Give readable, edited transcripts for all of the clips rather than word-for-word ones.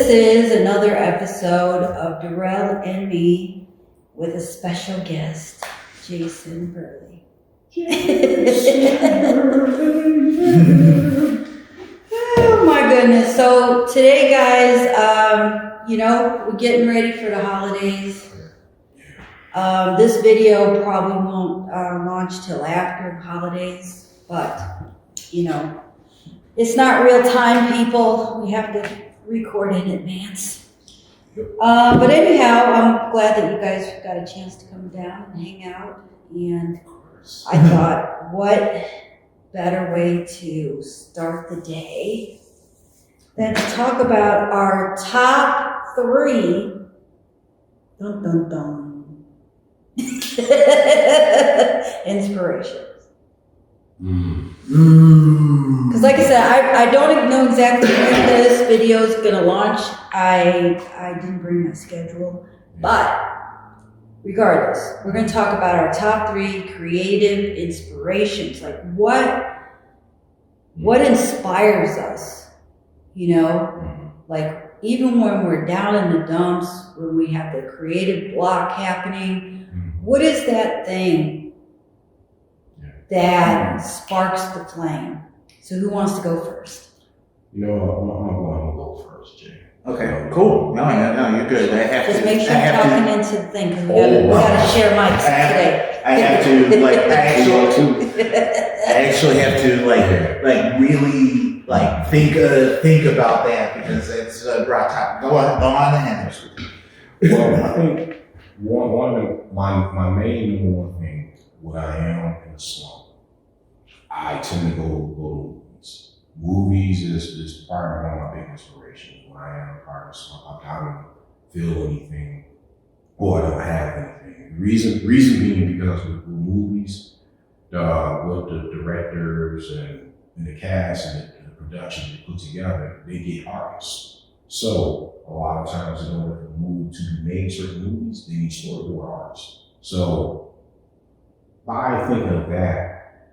this is another episode of Derail and Me with a special guest, Jason Burley. Oh my goodness. So today, guys, we're getting ready for the holidays. This video probably won't launch till after the holidays, but, it's not real time, people. We have to record in advance. But anyhow, I'm glad that you guys got a chance to come down and hang out. And I thought, what better way to start the day than to talk about our top 3 dun dun dun inspirations. Because like I said, I don't know exactly when this video is going to launch. I didn't bring my schedule, but regardless, we're going to talk about our top 3 creative inspirations. Like what inspires us, like even when we're down in the dumps, when we have the creative block happening, what is that thing that sparks the flame? So who wants to go first? I'm going to go first, Jay. Okay, cool. No, you're good. Just make sure you're talking into the thing, because we gotta share mics today. I actually have to really think about that, because it's a broad topic. Go on ahead. Well, I think one of my main number one thing, when I am in a slump, I tend to go to movies. Movies is probably one of my big inspirations. When I am part of a slump, I don't feel anything, or I don't have anything. The reason being because with movies, with the directors and the cast and the production they put together, they get artists. So a lot of times in order for the movie to be made, certain movies, they need storyboard artists. So by thinking of that,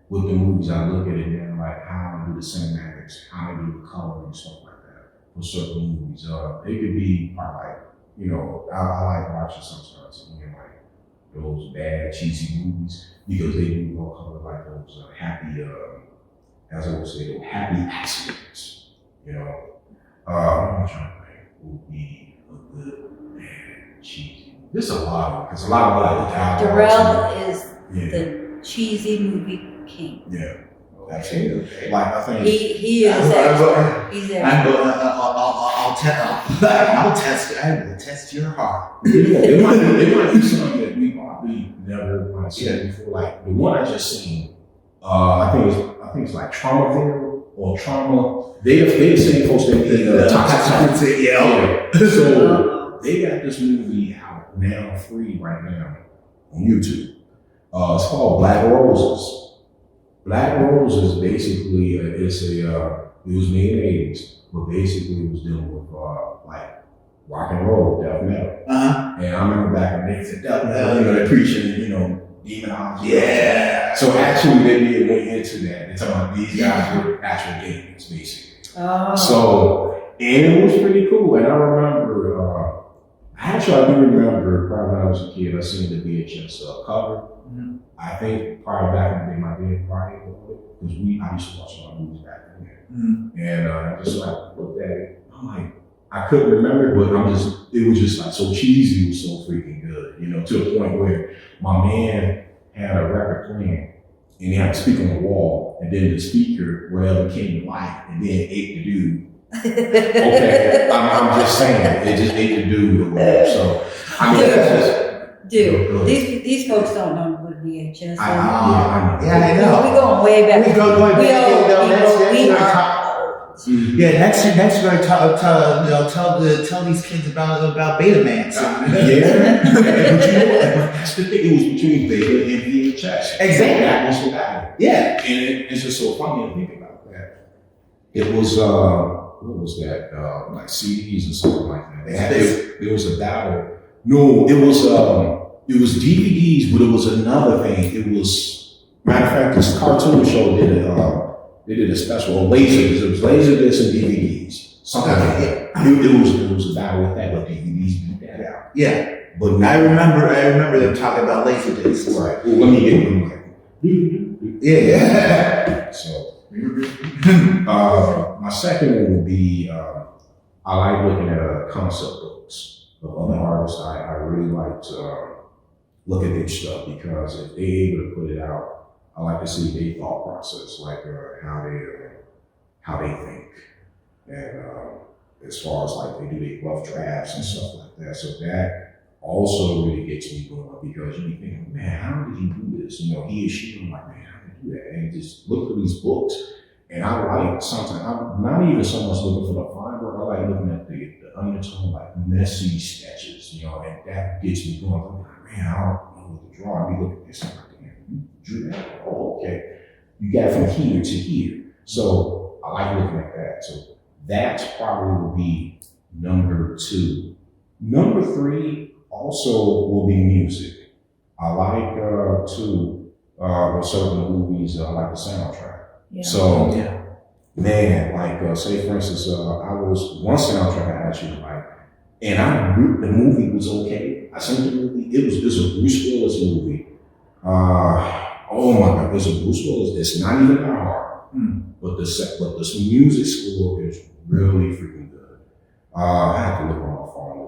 with the movies, I look at it and like how I do the cinematics, how I do the coloring and stuff like that for certain movies. It could be part I like watching sometimes those bad, cheesy movies, because they do more color like those happy, as I would say, those happy accidents. I'm trying to think would be a good, bad, cheesy. There's a lot of them, because a lot of Derail is the cheesy movie king. Yeah. Absolutely. I think he is. He's there. I'll test your heart. It might be something that we probably never seen before. Like the one I just seen, I think it's like Traumaville or Trauma. They the same folks that did Toxic. Yeah. So they got this movie out now, free right now on YouTube. It's called Black Roses. Black Roses basically it was made in the 80s, but basically it was dealing with rock and roll, death metal. And I remember back in the days of death metal, they're preaching, demonology. Yeah. So actually they went into that. They're talking about these guys were actual demons, basically. Oh. So, and it was pretty cool. And I remember, I do remember probably when I was a kid, I seen the VHS cover. Mm-hmm. I think probably back in the day, my dad probably because I used to watch a lot of movies back then. Mm-hmm. And I just looked at it. I'm like, I couldn't remember it, but it was just so cheesy, it was so freaking good, to a point where my man had a record playing and he had a speaker on the wall, and then the speaker, whatever came to life, and then ate the dude. Okay, I'm just saying, it just ate the dude or whatever. So, I mean, that's just. Dude, these folks don't know what VHS is. I know. We're going way back. We go way back. Next we're going to tell these kids about Betamax. That's the thing. It was between Beta and VHS. Exactly. That was what happened. Yeah. And it's just so funny to think about that. It was what was that? Like CDs and something like that. It was a battle. No, it was DVDs, but it was another thing. It was, matter of fact, this cartoon show did a special on Laserdisc. It was Laserdisc and DVDs, something like that. it was a battle with that, but DVDs beat that out. Yeah. But I remember them talking about Laserdiscs. Right. Well, let me get them. Yeah. So, my second one would be, I like looking at concept books of other artists. I really like to look at their stuff because if they're able to put it out, I like to see their thought process, like how they think, and as far as like they do their rough drafts and stuff like that. So that also really gets me going because you be thinking, man, how did he do this? You know, he or she, I'm like, man, how did he do that? And just look through these books, and I like sometimes I'm not even so much looking for the fine work. I like looking at the undertone, like messy sketches, you know, and that gets me going. I'm like, man, I don't know what to draw. I be looking at this, I'm like, damn, you drew that? Oh, okay. You got from here to here. So I like looking at that. So that probably will be number 2. Number 3 also will be music. I like with certain movies, I like the soundtrack. Yeah. So, man, like say for instance, I was one soundtrack I actually like, and the movie was okay. I seen the movie. It was a Bruce Willis movie. Oh my God, there's a Bruce Willis. It's not even that hard, but the music score is really freaking good. I have to look on my phone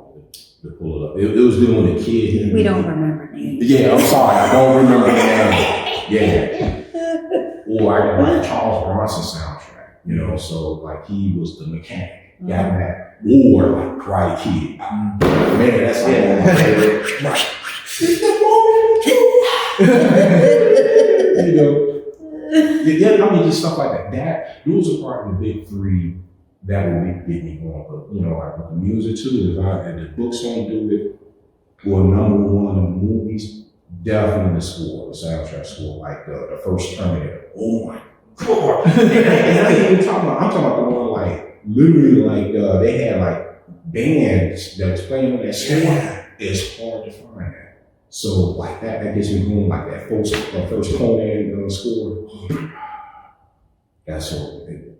to pull it up. It was dealing with a kid. We don't remember names. Yeah, I'm sorry, I don't remember the name. Yeah. Or I like Charles Bronson soundtrack, you know, so like he was the mechanic. Got that. Or like Karate Kid. Man, that's like one of my favorite. Right. You know, yeah, I mean, just stuff like that. Those are probably the big 3 that will get me going. But you know, like with the music too, if the books don't do it, or number 1 in the movies, definitely the score, the soundtrack score, like the first Terminator. Oh my God! and I ain't even talking about. I'm talking about the one like literally like they had like bands that was playing on that score. It's hard to find that. So like that gets me going. Like that first Conan score. That's so good.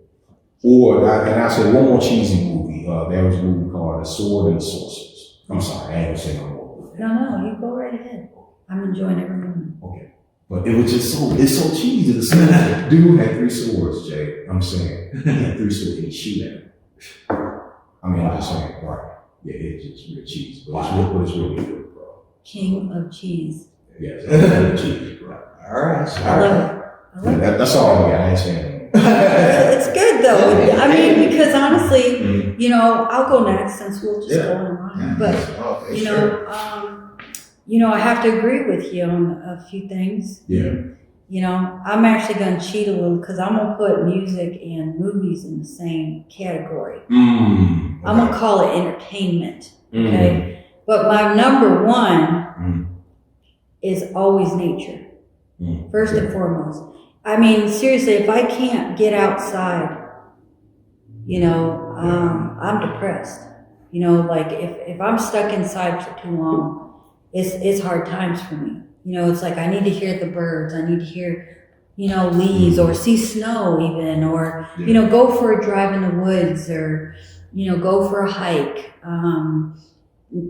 Or I said one more cheesy movie. There was a movie called The Sword and the Sorceress. I'm sorry, I ain't gonna say no more. No, you go right ahead. I'm enjoying every moment. Okay. But it was just it's so cheesy. The dude had 3 swords, Jay. I'm saying. He had 3 swords and he shoot at him. I mean, I'm just saying, right. Yeah, it's just real cheesy. But it's really good, bro. King of cheese. Yes, it's really cheesy, bro. All right. I love it. That's all I got. I ain't saying It's good though. I mean, because honestly, you know, I'll go next since we'll just go on. But you know, I have to agree with you on a few things. Yeah. You know, I'm actually going to cheat a little because I'm going to put music and movies in the same category. Okay. I'm going to call it entertainment. Okay. But my number 1 is always nature. First and foremost. I mean, seriously, if I can't get outside, you know, I'm depressed. You know, like if I'm stuck inside for too long, it's hard times for me. You know, it's like I need to hear the birds. I need to hear, you know, leaves or see snow even, or, you know, go for a drive in the woods or, you know, go for a hike,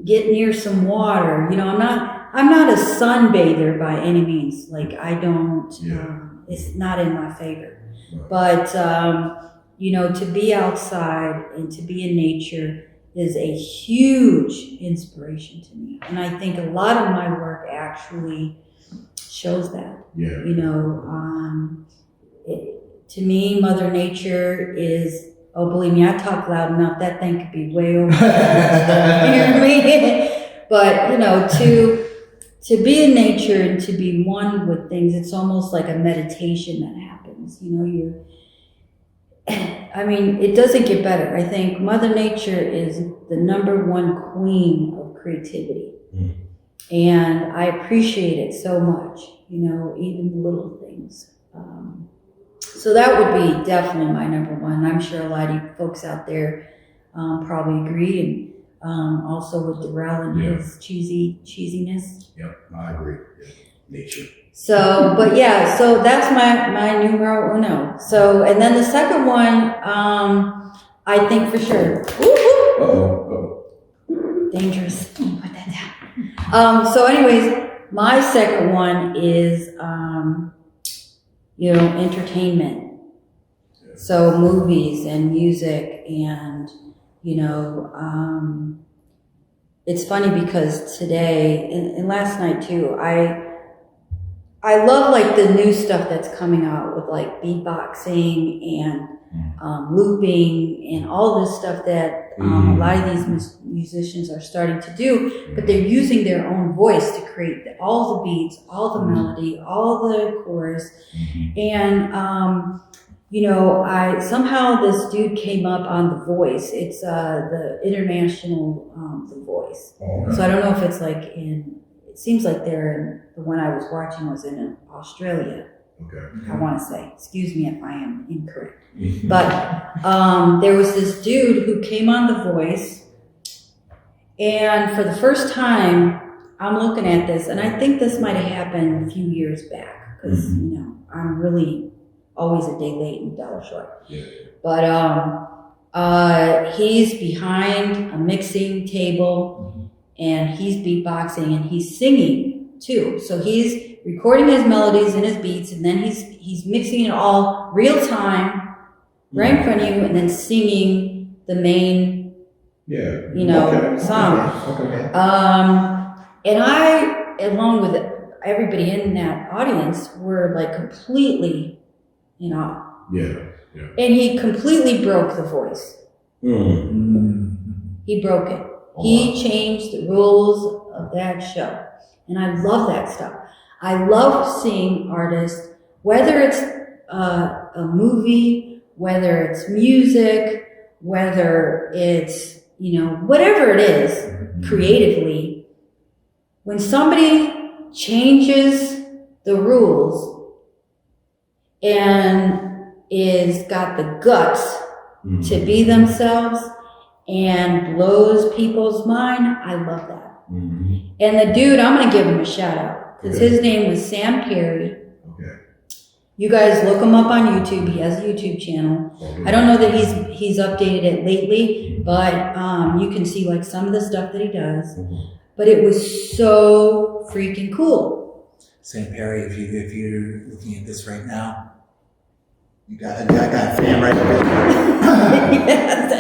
get near some water. You know, I'm not a sunbather by any means. Like I don't, it's not in my favor. But, you know, to be outside and to be in nature is a huge inspiration to me. And I think a lot of my work actually shows that. Yeah. You know, to me, Mother Nature is, oh, believe me, I talk loud enough, that thing could be way over. You know what I mean? But, you know, to be in nature and to be one with things, it's almost like a meditation that happens. You know, I mean, it doesn't get better. I think Mother Nature is the number 1 queen of creativity. And I appreciate it so much, you know, even the little things. So that would be definitely my number 1. I'm sure a lot of you folks out there probably agree. And also with Derail and his cheesiness. Yep, I agree. Yeah. Nature. So, but yeah, so that's my numero 1. So, and then the second one, I think for sure, dangerous. Put that down. So anyways, my second one is, entertainment. So movies and music and, it's funny because today and last night too, I love like the new stuff that's coming out with like beatboxing and looping and all this stuff that a lot of these musicians are starting to do, but they're using their own voice to create all the beats, all the melody, all the chorus. And, I somehow this dude came up on The Voice. It's the international The Voice. So I don't know if it's like it seems like the one I was watching was in Australia. Okay. I want to say, excuse me if I am incorrect. But there was this dude who came on The Voice, and for the first time, I'm looking at this, and I think this might have happened a few years back, because, I'm really always a day late and a dollar short. Yeah. But he's behind a mixing table, and he's beatboxing, and he's singing, too. So he's recording his melodies and his beats, and then he's mixing it all real time, right in front of you, and then singing the main, song. Okay. And I, along with everybody in that audience, were like completely, Yeah. And he completely broke The Voice. He broke it. He changed the rules of that show. And I love that stuff. I love seeing artists, whether it's a movie, whether it's music, whether it's, whatever it is creatively, when somebody changes the rules and is got the guts to be themselves and blows people's mind, I love that. And the dude, I'm going to give him a shout out because his name was Sam Perry. Okay. You guys look him up on YouTube. He has a YouTube channel. I don't know that he's updated it lately, but you can see like some of the stuff that he does. But it was so freaking cool. Sam Perry, if you're looking at this right now, I got a fan right there. Yes,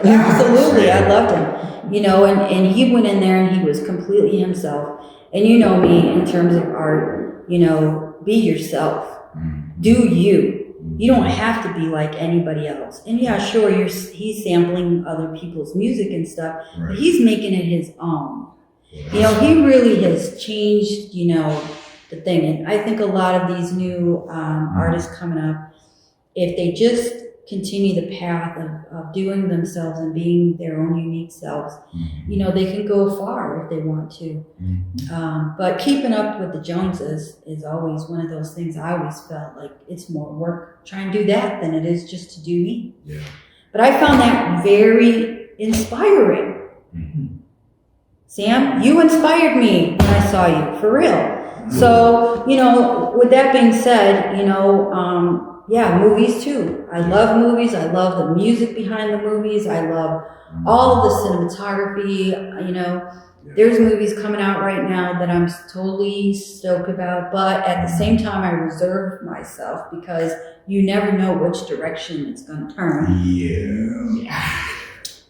absolutely. I loved him. And he went in there and he was completely himself. And you know me in terms of art, be yourself. Do you. You don't have to be like anybody else. And yeah, sure, he's sampling other people's music and stuff, but he's making it his own. He really has changed, the thing. And I think a lot of these new artists coming up, if they just continue the path of doing themselves and being their own unique selves, they can go far if they want to. But keeping up with the Joneses is always one of those things. I always felt like it's more work trying to do that than it is just to do me. Yeah. But I found that very inspiring. Sam, you inspired me when I saw you, for real. So, with that being said, movies too. I love movies. I love the music behind the movies. I love all of the cinematography. There's movies coming out right now that I'm totally stoked about, but at the same time, I reserve myself because you never know which direction it's going to turn. Yeah.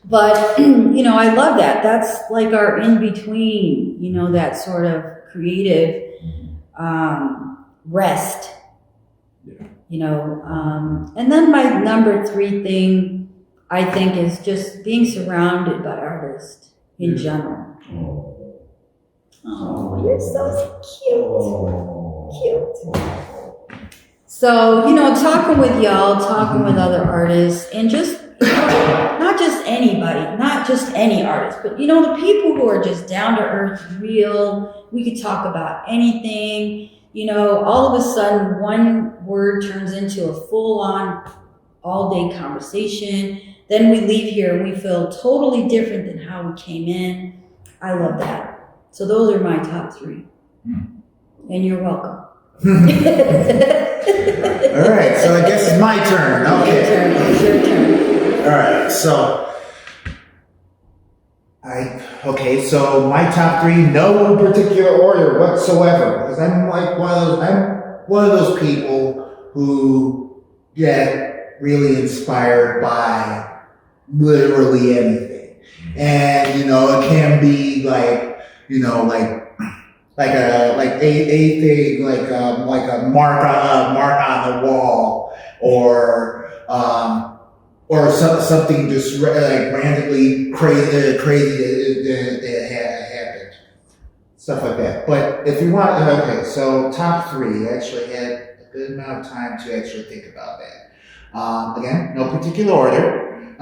But, I love that. That's like our in-between, that sort of creative rest. And then my number 3 thing, I think, is just being surrounded by artists in general. Oh, you're so cute. So, talking with y'all, talking with other artists, and just, not just anybody, not just any artist, but, the people who are just down to earth, real. We could talk about anything. All of a sudden, one word turns into a full-on, all-day conversation. Then we leave here and we feel totally different than how we came in. I love that. So those are my top 3. And you're welcome. All right, so I guess it's my turn. Okay. It's your turn. All right, so Okay, so my top three, no particular order whatsoever, because I'm like one of those people who get really inspired by literally anything, and it can be like a thing like a mark on the wall, or something just like randomly crazy that happened, stuff like that. But if you want, okay, so top three, I actually had a good amount of time to actually think about that. Again, no particular order.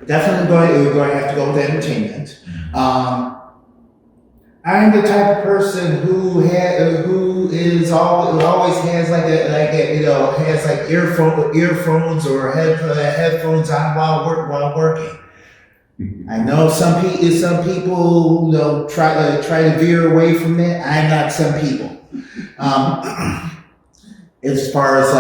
Definitely going to have to go with entertainment. I'm the type of person who always has has like earphones or headphones on while working. I know some people try to veer away from that. I'm not some people. As far as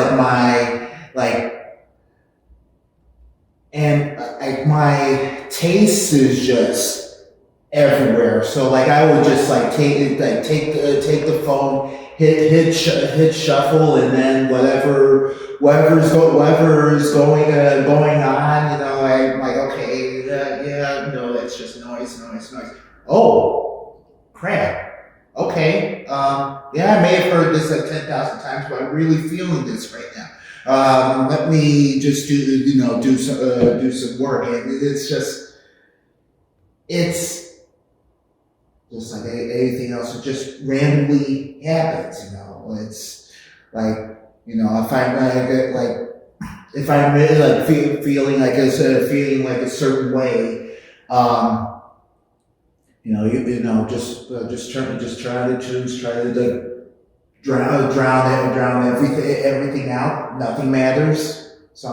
my taste is just everywhere. So I would just take the phone, hit shuffle, and then whatever's going on, I'm like, okay, that's just noise. Oh, crap. Okay. I may have heard this 10,000 times, but I'm really feeling this right now. Let me just do some work, and it's just like anything else. It just randomly happens. It's like if I'm really feeling like a certain way, just try to drown everything out. Nothing matters. It's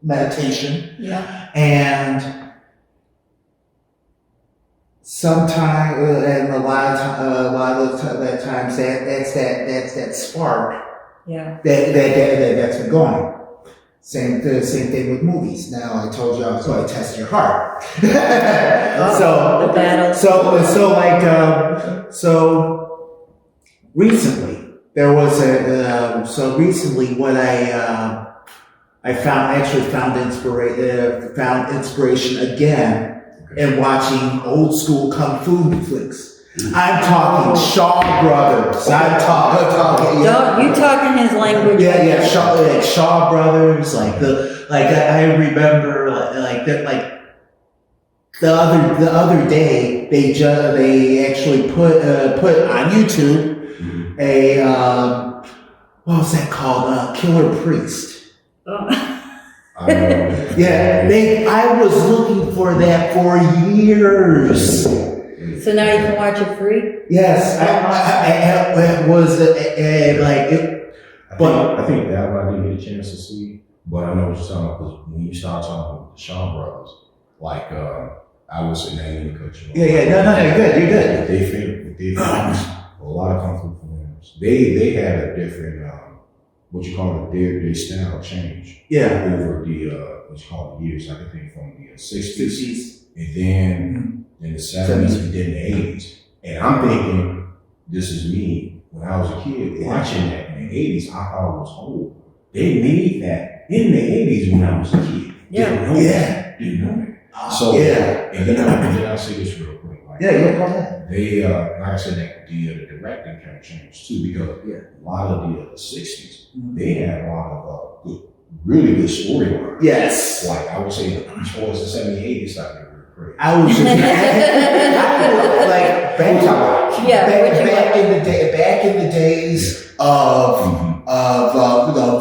meditation. Yeah. And sometimes, and a lot of times, that's that spark. Yeah. That's been going. Same thing with movies. Now I told you I was going to test your heart. The battle. So recently there was what I found inspiration again in watching old school kung fu flicks. I'm talking Shaw Brothers. I'm talking. You talking his language? Yeah. Shaw Brothers. I remember the other day they actually put on YouTube a what was that called? Killer Priest. Oh. I was looking for that for years. So now you can watch it free? Yes, it was I think that one I didn't get a chance to see, but I know what you're talking about, because when you start talking about the Shaw Brothers, I would say that in the culture. No, you're good. They filmed a lot of kung fu films. They had a different what you call it, their style change. Yeah. Over what you call the years. I think from the 60s, and then in the 70s, and then the 80s. And I'm thinking, this is me when I was a kid watching that in the 80s. I thought it was old. They made that in the 80s when I was a kid. Didn't know that. And then I'll say this real quick. Go ahead. They, like I said, the directing kind of changed too, because a lot of the 60s, they had a lot of really good storylines. Yes. I would say towards the 70s, 80s, they were great. I was just back in the days of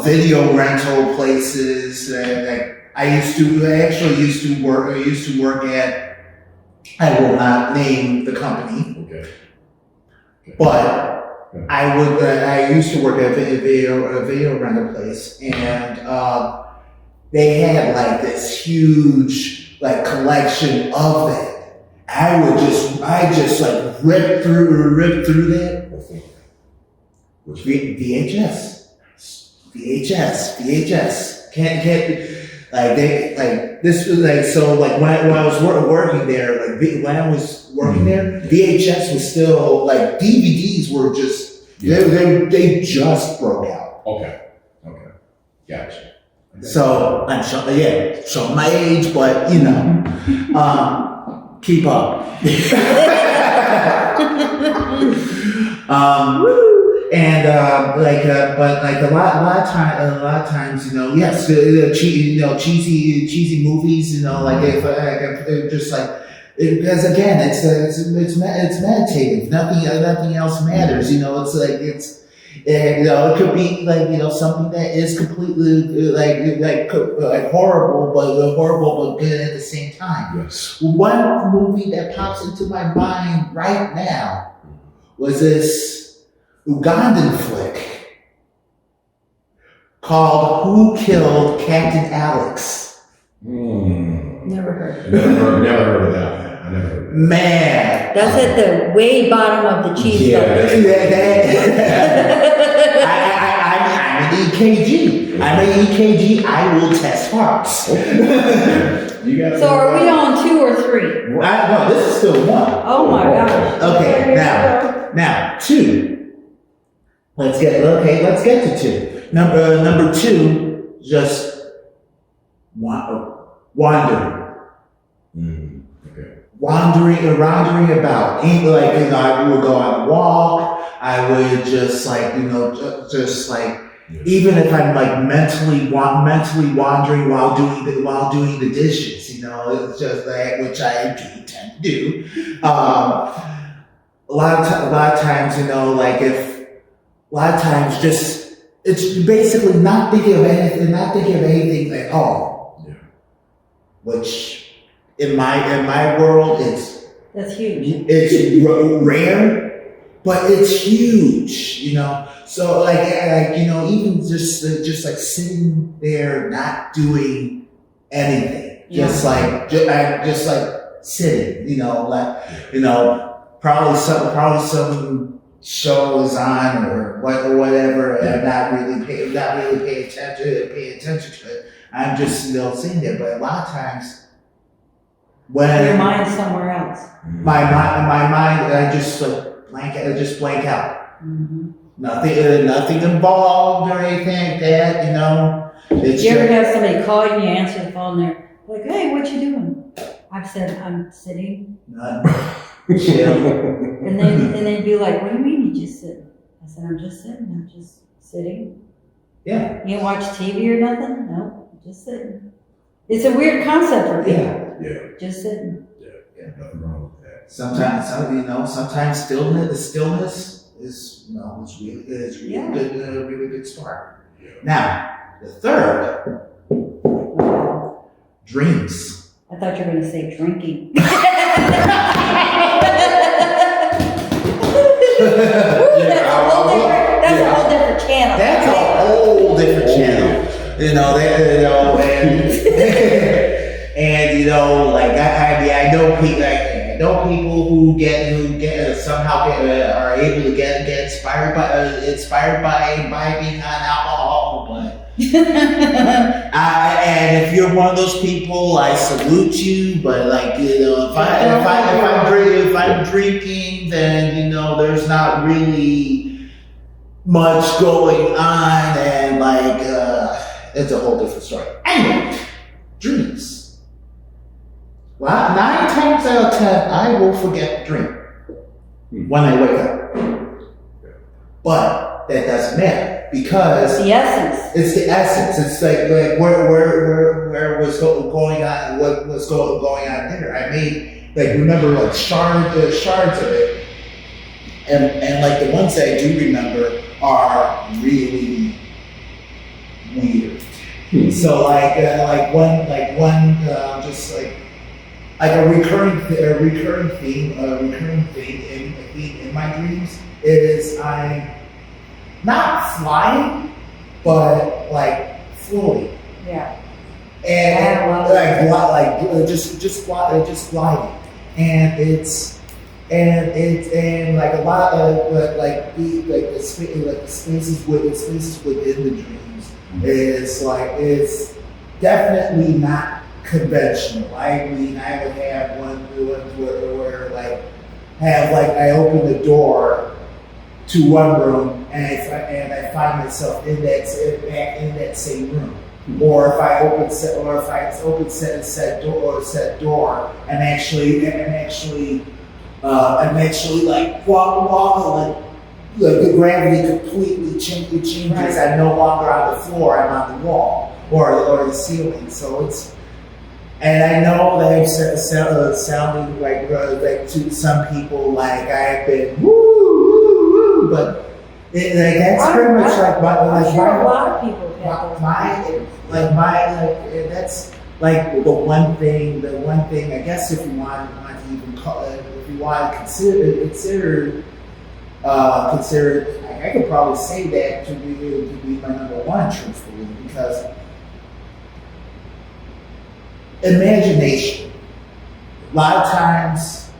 video rental places, and I used to work at, I will not name the company, Okay. but I used to work at a video rental place, and they had this huge collection of that. I just ripped through that. VHS. Can't Like this was like, so like when I was working there, VHS was still like, DVDs were just, they just broke out. Okay. Gotcha. So I'm showing my age, but keep up. But like a lot of times, yes, cheesy movies, like if just like, because again, it's meditative. Nothing else matters. It's like it could be like something that is completely like horrible, but good at the same time. Yes. One movie that pops into my mind right now was this Ugandan flick called "Who Killed Captain Alex?" Never heard of it. Never heard of that. I never heard of that. Man, That's at the way bottom of the cheese belt. I'm an EKG. I will test hearts. So are we on 2 or 3? No, this is still 1. Oh my gosh. Okay, now 2. Let's get to 2. Number 2, just wandering. Okay. Wandering about. I would go on a walk. I would just even if I'm like mentally wandering while doing the dishes, it's just that, which I do tend to do. A lot of times, just it's basically not thinking of anything at all. Yeah. Which in my world, That's huge. it's rare. But it's huge, So even just like sitting there, not doing anything, just like sitting, probably some show is on or whatever, and not really pay attention to it. I'm just sitting there. But a lot of times, when Your mind's somewhere else. my mind, I just blank out. Mm-hmm. Nothing involved or anything like that, It's You ever have somebody call you and you answer the phone, they're like, hey, what you doing? I've said, I'm sitting. chill. And they'd be like, what do you mean you just sitting? I said, I'm just sitting. I'm just sitting. Yeah. You don't watch TV or nothing? No, I'm just sitting. It's a weird concept for people. Yeah. Just sitting. Yeah. Nothing wrong with that. Sometimes stillness is really good start. Yeah. Now, the third, dreams. I thought you were going to say drinking. That's a whole different channel. That's a whole different channel. And I know people who are able to get inspired by being on alcohol, but and if you're one of those people, I salute you. But if I'm drinking, then there's not really much going on, and it's a whole different story. Anyway, dreams. Well, 9 times out of 10, I will forget to drink when I wake up. But that doesn't matter because It's the essence. it's the essence. It's like where was going on, what was going on there. I made remember shards of it, and the ones that I do remember are really weird. So one just like a recurring theme in my dreams is I'm not flying, but floating. Yeah. And just gliding, and it's a lot of the spaces within the dreams is definitely not conventional. I mean, I would have one where like have like I open the door to one room and I find myself back in that same room. Or if I open said door, I'm actually like walk like the gravity completely changes. Right. I'm no longer on the floor, I'm on the wall or the ceiling. So it's, and I know that I'm sounding like to some people like I've been woo, but that's pretty much like my I'm sure a lot of people have those that's like the one thing I guess if you want to even call it, if you want to consider I could probably say that to be my number one, truthfully, because imagination. A lot of times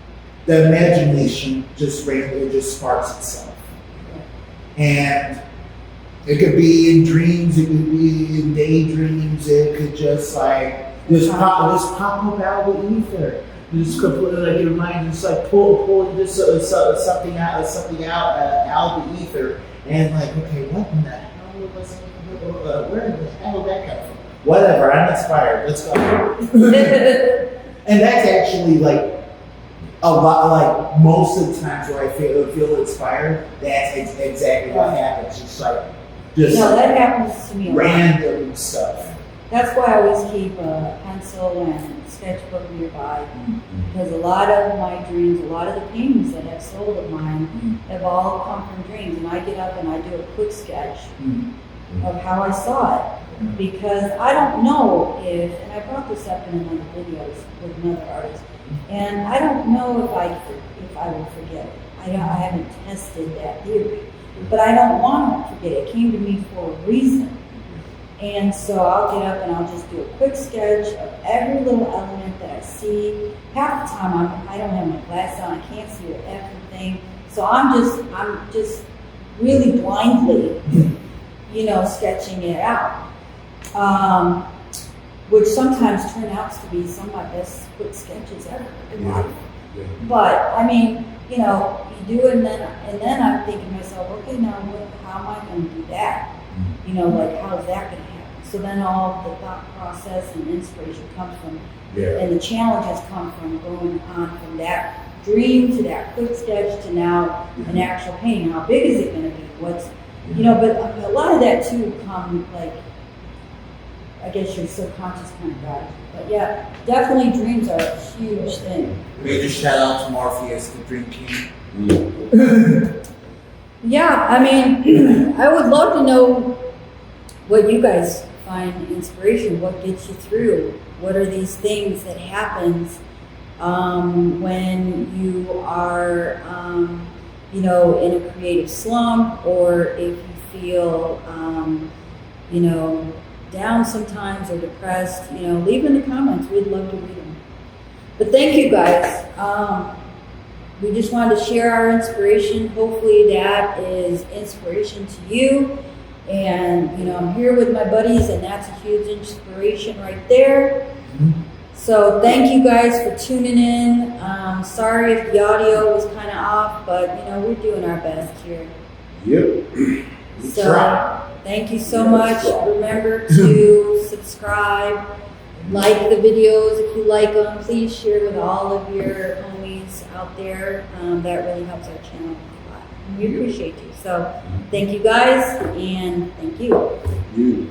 the imagination just sparks itself. And it could be in dreams, it could be in daydreams, it could just pop up out of the ether. Just completely like your mind just like pulling this something out of the ether, and like, okay, what in the hell was where the hell did that come from? Whatever, I'm inspired. Let's go. And that's actually like a lot, like most of the times where I feel inspired, that's exactly what happens. Just that happens to me a lot. Random stuff. That's why I always keep a pencil and sketchbook nearby, because a lot of my dreams, a lot of the paintings that I've sold of mine have all come from dreams, and I get up and I do a quick sketch of how I saw it, because I don't know if, and I brought this up in another videos with another artist, and I don't know if I will forget it. I haven't tested that theory, but I don't want to forget it. It came to me for a reason. And so I'll get up and I'll just do a quick sketch of every little element that I see. Half the time I don't have my glasses on, I can't see everything. So I'm just really blindly, sketching it out. Which sometimes turn out to be some of my best quick sketches ever in life. Yeah. But I mean, you do it and then I'm thinking to myself, okay, now how am I going to do that? Like how's that going to happen? So then all the thought process and inspiration comes from, and the challenges come from going on from that dream to that quick sketch to now an actual painting. How big is it going to be? But a lot of that too come like, I guess your subconscious kind of guides you. But yeah, definitely dreams are a huge thing. Major shout out to Morpheus, the Dream King. Yeah, I mean, I would love to know what you guys find inspiration, what gets you through, what are these things that happens when you are, in a creative slump, or if you feel, down sometimes or depressed, leave in the comments. We'd love to read them. But thank you guys. We just wanted to share our inspiration. Hopefully that is inspiration to you. And, I'm here with my buddies, and that's a huge inspiration right there. So thank you guys for tuning in. Sorry if the audio was kind of off, but, we're doing our best here. Yep. So thank you so much. Remember to subscribe, like the videos if you like them. Please share with all of your homies out there. That really helps our channel a lot. And we appreciate you. So thank you guys, and thank you. You.